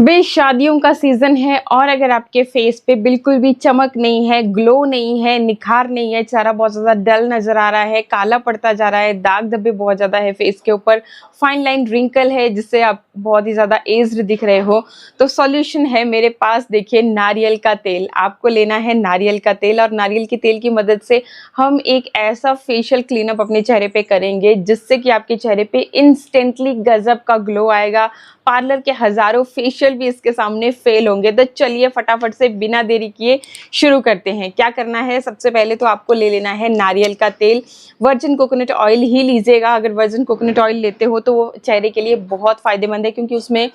बे शादियों का सीजन है और अगर आपके फेस पे बिल्कुल भी चमक नहीं है, ग्लो नहीं है, निखार नहीं है, चेहरा बहुत ज़्यादा डल नज़र आ रहा है, काला पड़ता जा रहा है, दाग धब्बे बहुत ज़्यादा है फेस के ऊपर, फाइन लाइन रिंकल है जिससे आप बहुत ही ज़्यादा एज्ड दिख रहे हो, तो सॉल्यूशन है मेरे पास। देखिए, नारियल का तेल आपको लेना है। नारियल का तेल और नारियल के तेल की मदद से हम एक ऐसा फेशियल क्लीनअप अपने चेहरे पे करेंगे जिससे कि आपके चेहरे पे इंस्टेंटली गजब का ग्लो आएगा। पार्लर के हजारों फेशियल भी इसके सामने फेल होंगे। तो चलिए फटाफट से बिना देरी किए शुरू करते हैं। क्या करना है, सबसे पहले तो आपको ले लेना है नारियल का तेल। वर्जिन कोकोनट ऑयल ही लीजिएगा। अगर वर्जिन कोकोनट ऑयल लेते हो तो वो चेहरे के लिए बहुत फायदेमंद है, क्योंकि उसमें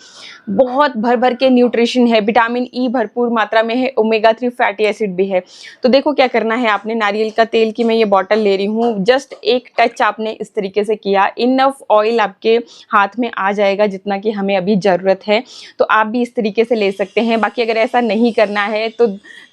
बहुत भर भर के न्यूट्रिशन है, विटामिन ई भरपूर मात्रा में है, ओमेगा 3 फैटी एसिड भी है। तो देखो क्या करना है आपने, नारियल का तेल की मैं ये बॉटल ले रही हूँ। जस्ट एक टच आपने इस तरीके से किया, इनफ ऑयल आपके हाथ में आ जाएगा जितना कि हमें अभी ज़रूरत है। तो आप भी इस तरीके से ले सकते हैं। बाकी अगर ऐसा नहीं करना है तो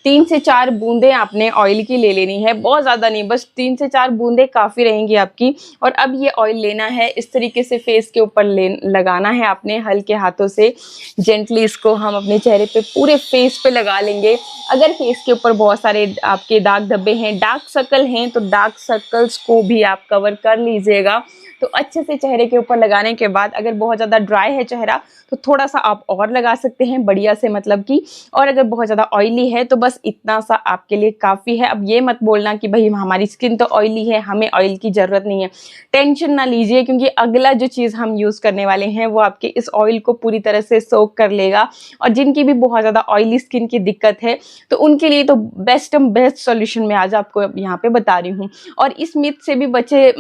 3 से 4 बूंदें आपने ऑयल की ले लेनी है, बहुत ज़्यादा नहीं, बस 3 से 4 बूंदें काफ़ी रहेंगी आपकी। और अब ये ऑयल लेना है, इस तरीके से फेस के ऊपर लगाना है आपने हल्के हाथों से। जेंटली इसको हम अपने चेहरे पे पूरे फेस पे लगा लेंगे। अगर फेस के ऊपर बहुत सारे आपके दाग धब्बे हैं, डार्क सर्कल हैं, तो डार्क सर्कल्स को भी आप कवर कर लीजिएगा। तो अच्छे से चेहरे के ऊपर लगाने के बाद अगर बहुत ज़्यादा ड्राई है चेहरा तो थोड़ा सा आप और लगा सकते हैं, बढ़िया से मतलब कि। और अगर बहुत ज़्यादा ऑयली है तो बस इतना सा आपके लिए काफ़ी है। अब ये मत बोलना कि भाई हमारी स्किन तो ऑयली है, हमें ऑयल की ज़रूरत नहीं है। टेंशन ना लीजिए, क्योंकि अगला जो चीज़ हम यूज़ करने वाले हैं वो आपके इस ऑयल को पूरी तरह से सोक कर लेगा। और जिनकी भी बहुत ज़्यादा ऑयली स्किन की दिक्कत है तो उनके लिए तो बेस्ट सॉल्यूशन मैं आज आपको यहाँ पे बता रही हूँ। और इस मिथ से भी बचे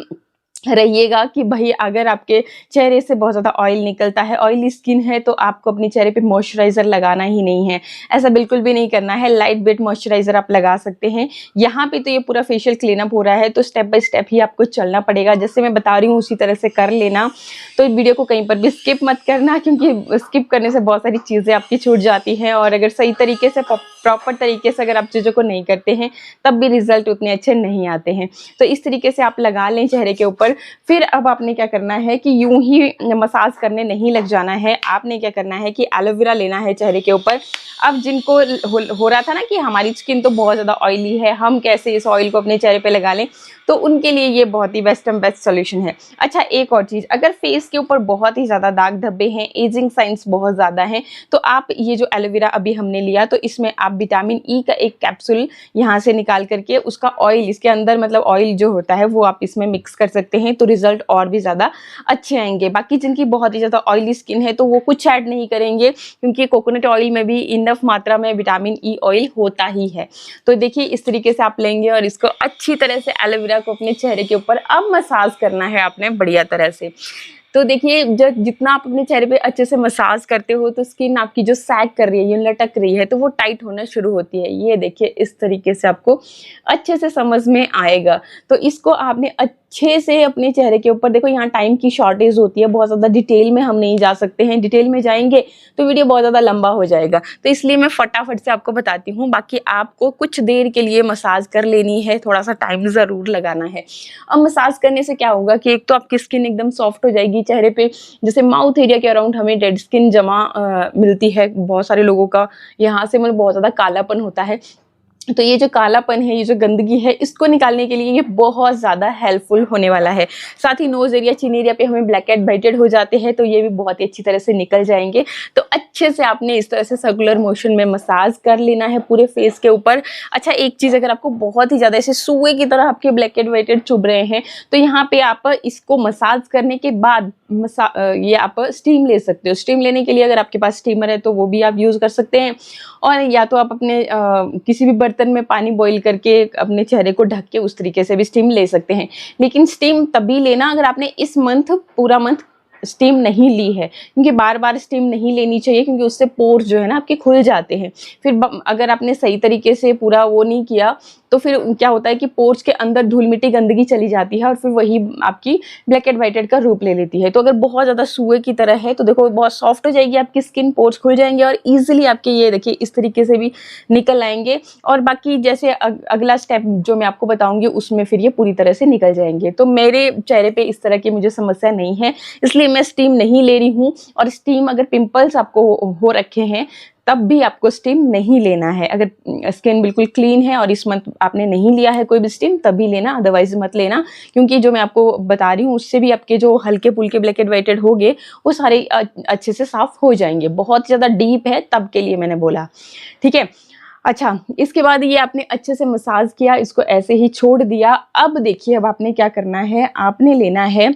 रहिएगा कि भाई अगर आपके चेहरे से बहुत ज़्यादा ऑयल निकलता है, ऑयली स्किन है, तो आपको अपने चेहरे पे मॉइस्चराइज़र लगाना ही नहीं है। ऐसा बिल्कुल भी नहीं करना है। लाइट वेट मॉइस्चराइज़र आप लगा सकते हैं। यहाँ पे तो ये पूरा फेशियल क्लीनअप हो रहा है, तो स्टेप बाय स्टेप ही आपको चलना पड़ेगा। जैसे मैं बता रही हूँ उसी तरह से कर लेना। तो वीडियो को कहीं पर भी स्किप मत करना, क्योंकि स्किप करने से बहुत सारी चीज़ें आपकी छूट जाती हैं। और अगर सही तरीके से, प्रॉपर तरीके से अगर आप चीज़ों को नहीं करते हैं तब भी रिजल्ट उतने अच्छे नहीं आते हैं। तो इस तरीके से आप लगा लें चेहरे के ऊपर। फिर अब आपने क्या करना है कि यूं ही मसाज करने नहीं लग जाना है। आपने क्या करना है कि एलोवेरा लेना है चेहरे के ऊपर। अब जिनको हो रहा था ना कि हमारी स्किन तो बहुत ज़्यादा ऑयली है, हम कैसे इस ऑयल को अपने चेहरे पे लगा लें, तो उनके लिए ये बहुत ही बेस्ट सॉल्यूशन है। अच्छा, एक और चीज़, अगर फेस के ऊपर बहुत ही ज़्यादा दाग धब्बे हैं, एजिंग साइंस बहुत ज़्यादा हैं, तो आप ये जो एलोवेरा अभी हमने लिया, तो इसमें आप विटामिन ई का एक कैप्सूल यहाँ से निकाल करके उसका ऑयल इसके अंदर, मतलब ऑयल जो होता है वो आप इसमें मिक्स कर सकते हैं, तो रिजल्ट और भी ज़्यादा अच्छे आएंगे। बाकी जिनकी बहुत ही ज़्यादा ऑयली स्किन है तो वो कुछ ऐड नहीं करेंगे, क्योंकि कोकोनट ऑयल में भी इनफ मात्रा में विटामिन ई ऑयल होता ही है। तो देखिए, इस तरीके से आप लेंगे और इसको अच्छी तरह से एलोवेरा को अपने चेहरे के ऊपर अब मसाज करना है आपने बढ़िया तरह से। तो देखिए, जब जितना आप अपने चेहरे पे अच्छे से मसाज करते हो तो स्किन आपकी जो सैग कर रही है, ये लटक रही है, तो वो टाइट होना शुरू होती है। ये देखिए, इस तरीके से आपको अच्छे से समझ में आएगा। तो इसको आपने अच्छे से अपने चेहरे के ऊपर, देखो यहाँ टाइम की शॉर्टेज होती है, बहुत ज़्यादा डिटेल में हम नहीं जा सकते हैं। डिटेल में जाएंगे तो वीडियो बहुत ज़्यादा लंबा हो जाएगा, तो इसलिए मैं फटाफट से आपको बताती हूँ। बाकी आपको कुछ देर के लिए मसाज कर लेनी है, थोड़ा सा टाइम ज़रूर लगाना है। अब मसाज करने से क्या होगा कि एक तो आपकी स्किन एकदम सॉफ्ट हो जाएगी चेहरे पे। जैसे माउथ एरिया के अराउंड हमें डेड स्किन जमा मिलती है बहुत सारे लोगों का, यहाँ से मतलब बहुत ज़्यादा कालापन होता है। तो ये जो कालापन है, ये जो गंदगी है, इसको निकालने के लिए ये बहुत ज़्यादा हेल्पफुल होने वाला है। साथ he knows area, chin area पे हमें ब्लैक हेड वाइटेड हो जाते हैं, तो ये भी बहुत ही अच्छी तरह से निकल जाएंगे। तो अच्छे से आपने इस तरह से सर्कुलर मोशन में मसाज कर लेना है पूरे फेस के ऊपर। अच्छा, एक चीज़, अगर आपको बहुत ही ज़्यादा ऐसे सुए की तरह आपके ब्लैक हेड वाइटेड चुभ रहे हैं, तो यहाँ पे आप इसको मसाज करने के बाद ये आप स्टीम ले सकते हो। स्टीम लेने के लिए अगर आपके पास स्टीमर है तो वो भी आप यूज़ कर सकते हैं, और या तो आप अपने किसी भी बर्तन में पानी बॉईल करके अपने चेहरे को ढक के उस तरीके से भी स्टीम ले सकते हैं। लेकिन स्टीम तभी लेना अगर आपने इस पूरा मंथ स्टीम नहीं ली है, क्योंकि बार बार स्टीम नहीं लेनी चाहिए, क्योंकि उससे पोर्स जो है ना आपके खुल जाते हैं। फिर अगर आपने सही तरीके से पूरा वो नहीं किया, तो फिर क्या होता है कि पोर्स के अंदर धूल मिट्टी गंदगी चली जाती है और फिर वही आपकी ब्लैक एंड व्हाइटेड का रूप ले लेती है। तो अगर बहुत ज़्यादा सुए की तरह है तो देखो बहुत सॉफ्ट हो जाएगी आपकी स्किन, पोर्स खुल जाएंगे और ईजिली आपके ये देखिए इस तरीके से भी निकल आएंगे। और बाकी जैसे अगला स्टेप जो मैं आपको बताऊंगी उसमें फिर ये पूरी तरह से निकल जाएंगे। तो मेरे चेहरे पे इस तरह की मुझे समस्या नहीं है, इसलिए मैं स्टीम नहीं ले रही हूँ। और स्टीम अगर पिंपल्स आपको हो रखे हैं तब भी आपको स्टीम नहीं लेना है। अगर स्किन बिल्कुल क्लीन है और इस मंथ आपने नहीं लिया है कोई भी स्टीम तभी लेना, अदरवाइज मत लेना, क्योंकि जो मैं आपको बता रही हूँ उससे भी आपके जो हल्के फुल्के ब्लैक एंड व्हाइटेड हो गए वो सारे अच्छे से साफ हो जाएंगे। बहुत ज़्यादा डीप है तब के लिए मैंने बोला, ठीक है। अच्छा, इसके बाद ये आपने अच्छे से मसाज किया, इसको ऐसे ही छोड़ दिया। अब देखिए अब आपने क्या करना है, आपने लेना है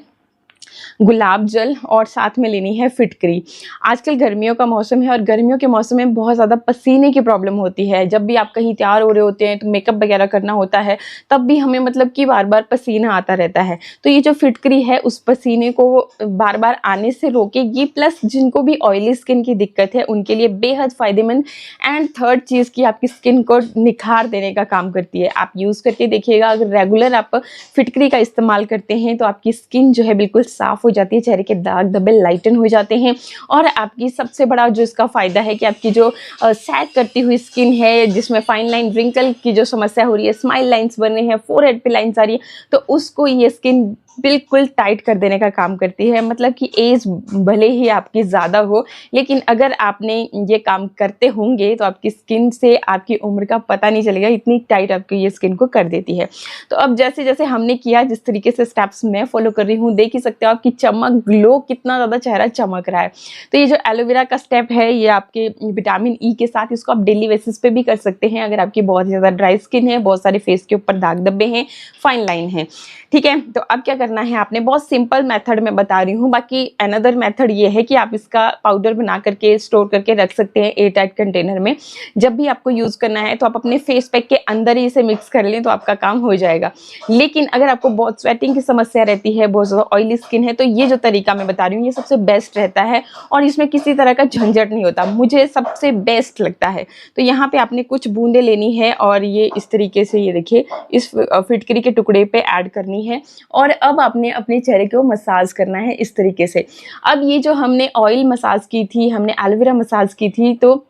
गुलाब जल और साथ में लेनी है फिटकरी। आजकल गर्मियों का मौसम है और गर्मियों के मौसम में बहुत ज़्यादा पसीने की प्रॉब्लम होती है। जब भी आप कहीं तैयार हो रहे होते हैं तो मेकअप वगैरह करना होता है तब भी हमें मतलब कि बार बार पसीना आता रहता है। तो ये जो फिटकरी है उस पसीने को बार बार आने से रोकेगी, प्लस जिनको भी ऑयली स्किन की दिक्कत है उनके लिए बेहद फ़ायदेमंद। एंड थर्ड चीज़ की आपकी स्किन को निखार देने का काम करती है। आप यूज़ करके देखिएगा, अगर रेगुलर आप फिटकरी का इस्तेमाल करते हैं तो आपकी स्किन जो है बिल्कुल साफ़ हो जाती है, चेहरे के दाग धब्बे लाइटन हो जाते हैं। और आपकी सबसे बड़ा जो इसका फ़ायदा है कि आपकी जो सैग करती हुई स्किन है, जिसमें फाइन लाइन रिंकल की जो समस्या हो रही है, स्माइल लाइंस बन रही हैं, फोरहेड पे लाइंस आ रही है, तो उसको ये स्किन बिल्कुल टाइट कर देने का काम करती है। मतलब कि एज भले ही आपकी ज़्यादा हो, लेकिन अगर आपने ये काम करते होंगे तो आपकी स्किन से आपकी उम्र का पता नहीं चलेगा, इतनी टाइट आपकी ये स्किन को कर देती है। तो अब जैसे जैसे हमने किया, जिस तरीके से स्टेप्स मैं फॉलो कर रही हूँ, देख ही सकते हो आपकी चमक, ग्लो, कितना ज़्यादा चेहरा चमक रहा है। तो ये जो एलोवेरा का स्टेप है ये आपके विटामिन ई के साथ, इसको आप डेली बेसिस पे भी कर सकते हैं अगर आपकी बहुत ज़्यादा ड्राई स्किन है, बहुत सारे फेस के ऊपर दाग धब्बे हैं, फाइन लाइन है, ठीक है। तो अब क्या करना है, आपने बहुत सिंपल मेथड में बता रही हूँ। बाकी अनदर मेथड ये है कि आप इसका पाउडर बना करके स्टोर करके रख सकते हैं एयर टाइट कंटेनर में। जब भी आपको यूज़ करना है तो आप अपने फेस पैक के अंदर ही इसे मिक्स कर लें तो आपका काम हो जाएगा। लेकिन अगर आपको बहुत स्वेटिंग की समस्या रहती है, बहुत ज़्यादा ऑयली स्किन है, तो ये जो तरीका मैं बता रही हूँ ये सबसे बेस्ट रहता है और इसमें किसी तरह का झंझट नहीं होता, मुझे सबसे बेस्ट लगता है। तो यहाँ पे आपने कुछ बूंदे लेनी है और ये इस तरीके से, ये देखिए, इस फिटकरी के टुकड़े पे ऐड करनी है और अब आपने अपने चेहरे को मसाज करना है इस तरीके से। अब ये जो हमने ऑयल मसाज की थी, हमने एलोवेरा मसाज की थी, तो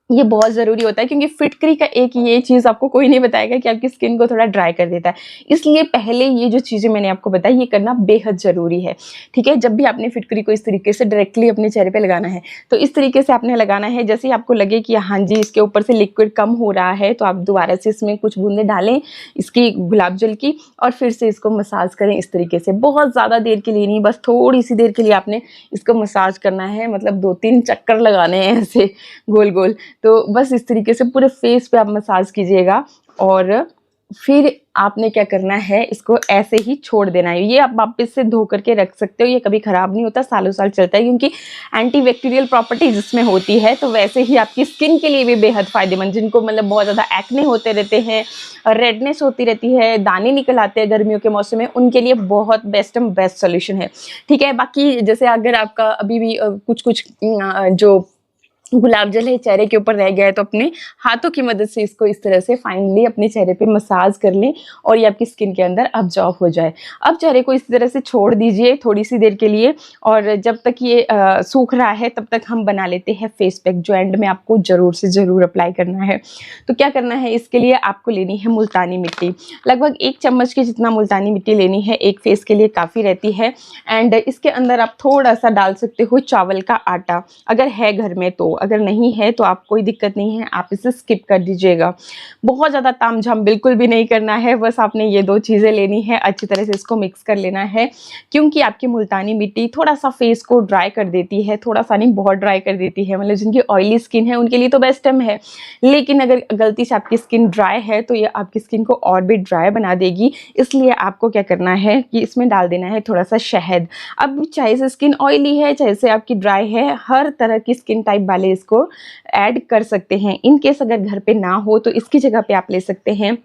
ये बहुत ज़रूरी होता है क्योंकि फिटकरी का एक ये चीज़ आपको कोई नहीं बताएगा कि आपकी स्किन को थोड़ा ड्राई कर देता है। इसलिए पहले ये जो चीज़ें मैंने आपको बताई ये करना बेहद ज़रूरी है, ठीक है। जब भी आपने फिटकरी को इस तरीके से डायरेक्टली अपने चेहरे पे लगाना है तो इस तरीके से आपने लगाना है। जैसे ही आपको लगे कि हाँ जी इसके ऊपर से लिक्विड कम हो रहा है तो आप दोबारा से इसमें कुछ बूंदें डालें इसकी गुलाब जल की और फिर से इसको मसाज करें इस तरीके से। बहुत ज़्यादा देर के लिए नहीं, बस थोड़ी सी देर के लिए आपने इसको मसाज करना है, मतलब 2-3 चक्कर लगाने हैं ऐसे गोल गोल। तो बस इस तरीके से पूरे फेस पे आप मसाज कीजिएगा और फिर आपने क्या करना है, इसको ऐसे ही छोड़ देना है। ये आप वापस से धो करके रख सकते हो, ये कभी ख़राब नहीं होता, सालों साल चलता है क्योंकि एंटीबैक्टीरियल प्रॉपर्टीज इसमें होती है। तो वैसे ही आपकी स्किन के लिए भी बेहद फ़ायदेमंद, जिनको मतलब बहुत ज़्यादा एक्ने होते रहते हैं, रेडनेस होती रहती है, दाने निकल आते हैं गर्मियों के मौसम में, उनके लिए बहुत बेस्ट सोल्यूशन है, ठीक है। बाकी जैसे अगर आपका अभी भी कुछ कुछ जो गुलाब जल है चेहरे के ऊपर रह गया है तो अपने हाथों की मदद से इसको इस तरह से फाइनली अपने चेहरे पे मसाज कर लें और ये आपकी स्किन के अंदर अब्जॉर्ब हो जाए। अब चेहरे को इस तरह से छोड़ दीजिए थोड़ी सी देर के लिए और जब तक ये सूख रहा है तब तक हम बना लेते हैं फेस पैक, जो एंड में आपको ज़रूर से ज़रूर अप्लाई करना है। तो क्या करना है, इसके लिए आपको लेनी है मुल्तानी मिट्टी, लगभग 1 चम्मच के जितना मुल्तानी मिट्टी लेनी है, एक फेस के लिए काफ़ी रहती है। एंड इसके अंदर आप थोड़ा सा डाल सकते हो चावल का आटा, अगर है घर में तो, अगर नहीं है तो आप कोई दिक्कत नहीं है, आप इसे स्किप कर दीजिएगा। बहुत ज़्यादा तामझाम बिल्कुल भी नहीं करना है, बस आपने ये 2 चीज़ें लेनी है, अच्छी तरह से इसको मिक्स कर लेना है क्योंकि आपकी मुल्तानी मिट्टी थोड़ा सा फेस को ड्राई कर देती है, थोड़ा सा नहीं बहुत ड्राई कर देती है। मतलब जिनकी ऑयली स्किन है उनके लिए तो बेस्ट टाइम है, लेकिन अगर गलती से आपकी स्किन ड्राई है तो ये आपकी स्किन को और भी ड्राई बना देगी। इसलिए आपको क्या करना है कि इसमें डाल देना है थोड़ा सा शहद। अब चाहे से स्किन ऑयली है चाहे से आपकी ड्राई है, हर तरह की स्किन टाइप वाले इसको ऐड कर सकते हैं। इन केस अगर घर पे ना हो तो इसकी जगह पे आप ले सकते हैं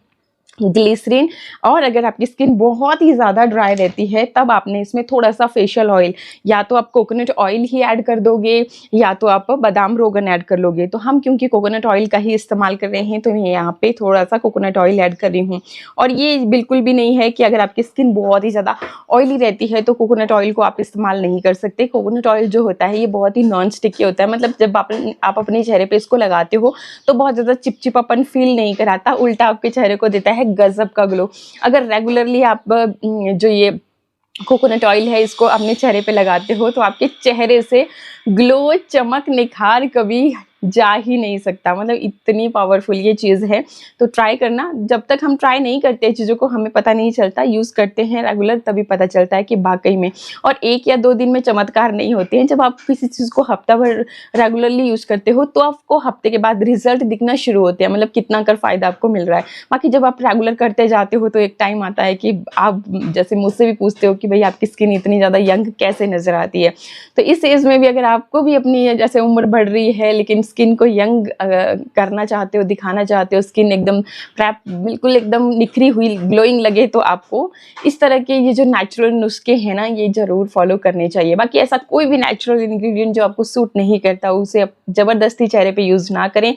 ग्लिसरीन। और अगर आपकी स्किन बहुत ही ज़्यादा ड्राई रहती है तब आपने इसमें थोड़ा सा फेशियल ऑयल, या तो आप कोकोनट ऑयल ही ऐड कर दोगे या तो आप बादाम रोगन ऐड कर लोगे। तो हम क्योंकि कोकोनट ऑयल का ही इस्तेमाल कर रहे हैं तो मैं यहाँ पे थोड़ा सा कोकोनट ऑयल ऐड कर रही हूँ। और ये बिल्कुल भी नहीं है कि अगर आपकी स्किन बहुत ही ज़्यादा ऑयली रहती है तो कोकोनट ऑयल को आप इस्तेमाल नहीं कर सकते। कोकोनट ऑयल जो होता है ये बहुत ही नॉन स्टिकी होता है, मतलब जब आप अपने चेहरे पर इसको लगाते हो तो बहुत ज़्यादा चिपचिपापन फील नहीं कराता, उल्टा आपके चेहरे को देता है गजब का ग्लो। अगर रेगुलरली आप जो ये कोकोनट ऑयल है इसको अपने चेहरे पे लगाते हो तो आपके चेहरे से ग्लो, चमक, निखार कभी जा ही नहीं सकता। मतलब इतनी पावरफुल ये चीज़ है। तो ट्राई करना। जब तक हम ट्राई नहीं करते चीज़ों को हमें पता नहीं चलता, यूज़ करते हैं रेगुलर तभी पता चलता है कि वाकई में। और 1 या 2 दिन में चमत्कार नहीं होते हैं। जब आप किसी चीज़ को हफ्ता भर रेगुलरली यूज़ करते हो तो आपको हफ्ते के बाद रिजल्ट दिखना शुरू होते हैं, मतलब कितना कर फ़ायदा आपको मिल रहा है। बाकी जब आप रेगुलर करते जाते हो तो एक टाइम आता है कि आप जैसे मुझसे भी पूछते हो कि भाई आपकी स्किन इतनी ज़्यादा यंग कैसे नज़र आती है। तो इस एज में भी अगर आपको भी अपनी जैसे उम्र बढ़ रही है लेकिन स्किन को यंग करना चाहते हो, दिखाना चाहते हो, स्किन एकदम प्रैप बिल्कुल एकदम निखरी हुई ग्लोइंग लगे, तो आपको इस तरह के ये जो नेचुरल नुस्खे हैं ना ये ज़रूर फॉलो करने चाहिए। बाकी ऐसा कोई भी नेचुरल इंग्रेडिएंट जो आपको सूट नहीं करता उसे आप ज़बरदस्ती चेहरे पे यूज़ ना करें।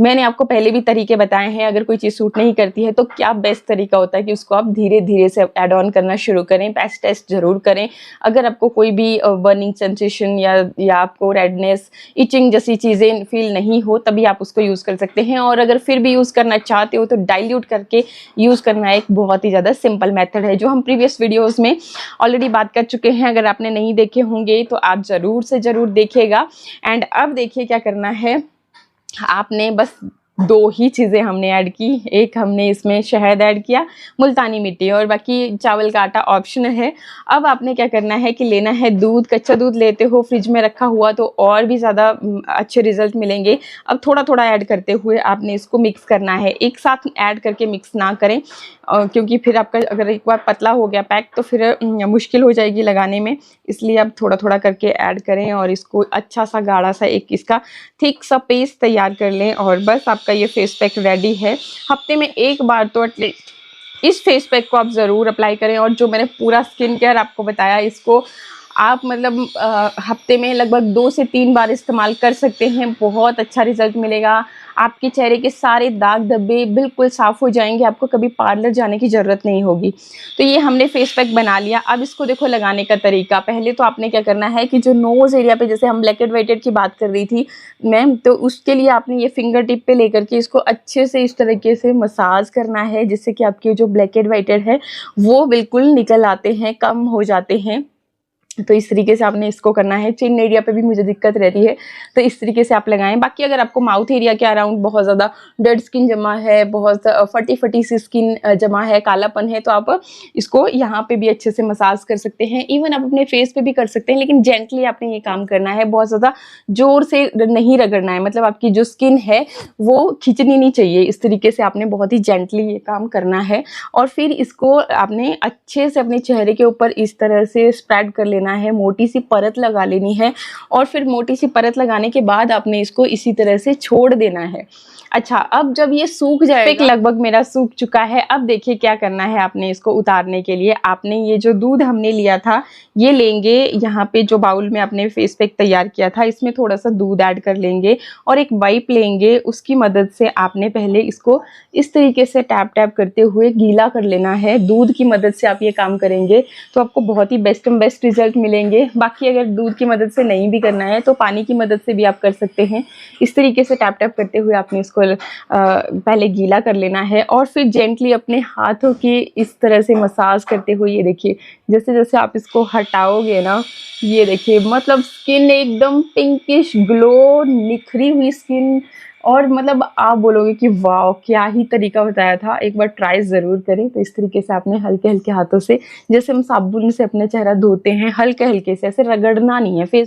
मैंने आपको पहले भी तरीके बताए हैं, अगर कोई चीज़ सूट नहीं करती है तो क्या बेस्ट तरीका होता है कि उसको आप धीरे धीरे से ऐड ऑन करना शुरू करें। पैच टेस्ट ज़रूर करें। अगर आपको कोई भी बर्निंग सेंसेशन या आपको रेडनेस, इचिंग जैसी चीज़ें फील नहीं हो तभी आप उसको यूज़ कर सकते हैं। और अगर फिर भी यूज़ करना चाहते हो तो डाइल्यूट करके यूज़ करना एक बहुत ही ज़्यादा सिंपल मेथड है जो हम प्रीवियस वीडियोज़ में ऑलरेडी बात कर चुके हैं। अगर आपने नहीं देखे होंगे तो आप ज़रूर से ज़रूर देखिएगा। एंड अब देखिए क्या करना है, आपने बस 2 ही चीज़ें हमने ऐड की। एक हमने इसमें शहद ऐड किया, मुल्तानी मिट्टी, और बाकी चावल का आटा ऑप्शनल है। अब आपने क्या करना है कि लेना है दूध। कच्चा दूध लेते हो फ्रिज में रखा हुआ तो और भी ज़्यादा अच्छे रिजल्ट मिलेंगे। अब थोड़ा थोड़ा ऐड करते हुए आपने इसको मिक्स करना है, एक साथ ऐड करके मिक्स ना करें क्योंकि फिर आपका अगर एक बार पतला हो गया पैक तो फिर मुश्किल हो जाएगी लगाने में। इसलिए आप थोड़ा थोड़ा करके ऐड करें और इसको अच्छा सा गाढ़ा सा एक इसका थिक सा पेस्ट तैयार कर लें और बस आपका ये फेस पैक रेडी है। हफ्ते में 1 बार तो एटलीस्ट इस फेस पैक को आप ज़रूर अप्लाई करें। और जो मैंने पूरा स्किन केयर आपको बताया इसको आप मतलब हफ्ते में लगभग 2 से 3 बार इस्तेमाल कर सकते हैं। बहुत अच्छा रिजल्ट मिलेगा। आपके चेहरे के सारे दाग धब्बे बिल्कुल साफ़ हो जाएंगे, आपको कभी पार्लर जाने की ज़रूरत नहीं होगी। तो ये हमने फेस पैक बना लिया। अब इसको देखो लगाने का तरीका। पहले तो आपने क्या करना है कि जो नोज़ एरिया पे जैसे हम ब्लैक एंड वाइटेड की बात कर रही थी मैम, तो उसके लिए आपने ये फिंगर टिप पे लेकर के इसको अच्छे से इस तरीके से मसाज करना है जिससे कि आपके जो ब्लैक एंड वाइटेड है वो बिल्कुल निकल आते हैं, कम हो जाते हैं। तो इस तरीके से आपने इसको करना है। चिन एरिया पे भी मुझे दिक्कत रहती है तो इस तरीके से आप लगाएं। बाकी अगर आपको माउथ एरिया के अराउंड बहुत ज़्यादा डेड स्किन जमा है, बहुत फटी फटी सी स्किन जमा है, कालापन है, तो आप इसको यहाँ पे भी अच्छे से मसाज कर सकते हैं। इवन आप अपने फेस पे भी कर सकते हैं, लेकिन जेंटली आपने ये काम करना है, बहुत ज़्यादा जोर से नहीं रगड़ना है। मतलब आपकी जो स्किन है वो खिंचनी नहीं चाहिए। इस तरीके से आपने बहुत ही जेंटली ये काम करना है। और फिर इसको आपने अच्छे से अपने चेहरे के ऊपर इस तरह से स्प्रेड कर लेना है, मोटी सी परत लगा लेनी है। और फिर मोटी सी परत लगाने के बाद आपने इसको इसी तरह से छोड़ देना है। अच्छा, अब जब ये सूख जाएगा, लगभग मेरा सूख चुका है। अब देखिए क्या करना है आपने इसको उतारने के लिए। आपने ये जो दूध हमने लिया था ये लेंगे, यहाँ पे जो बाउल में आपने फेस पैक तैयार किया था इसमें थोड़ा सा दूध ऐड कर लेंगे और एक वाइप लेंगे। उसकी मदद से आपने पहले इसको इस तरीके से टैप टैप करते हुए गीला कर लेना है। दूध की मदद से आप ये काम करेंगे तो आपको बहुत ही बेस्ट रिजल्ट मिलेंगे। बाकी अगर दूध की मदद से नहीं भी करना है तो पानी की मदद से भी आप कर सकते हैं। इस तरीके से टैप टैप करते हुए आपने इसको पहले गीला कर लेना है और फिर जेंटली अपने हाथों की इस तरह से मसाज करते हुए, ये देखिए जैसे जैसे आप इसको हटाओगे ना, ये देखिए मतलब स्किन एकदम पिंकिश ग्लो, निखरी हुई स्किन। और मतलब आप बोलोगे कि वाह क्या ही तरीका बताया था, एक बार ट्राई ज़रूर करें। तो इस तरीके से आपने हल्के हल्के हाथों से, जैसे हम साबुन से अपना चेहरा धोते हैं, हल्के हल्के से, ऐसे रगड़ना नहीं है फेस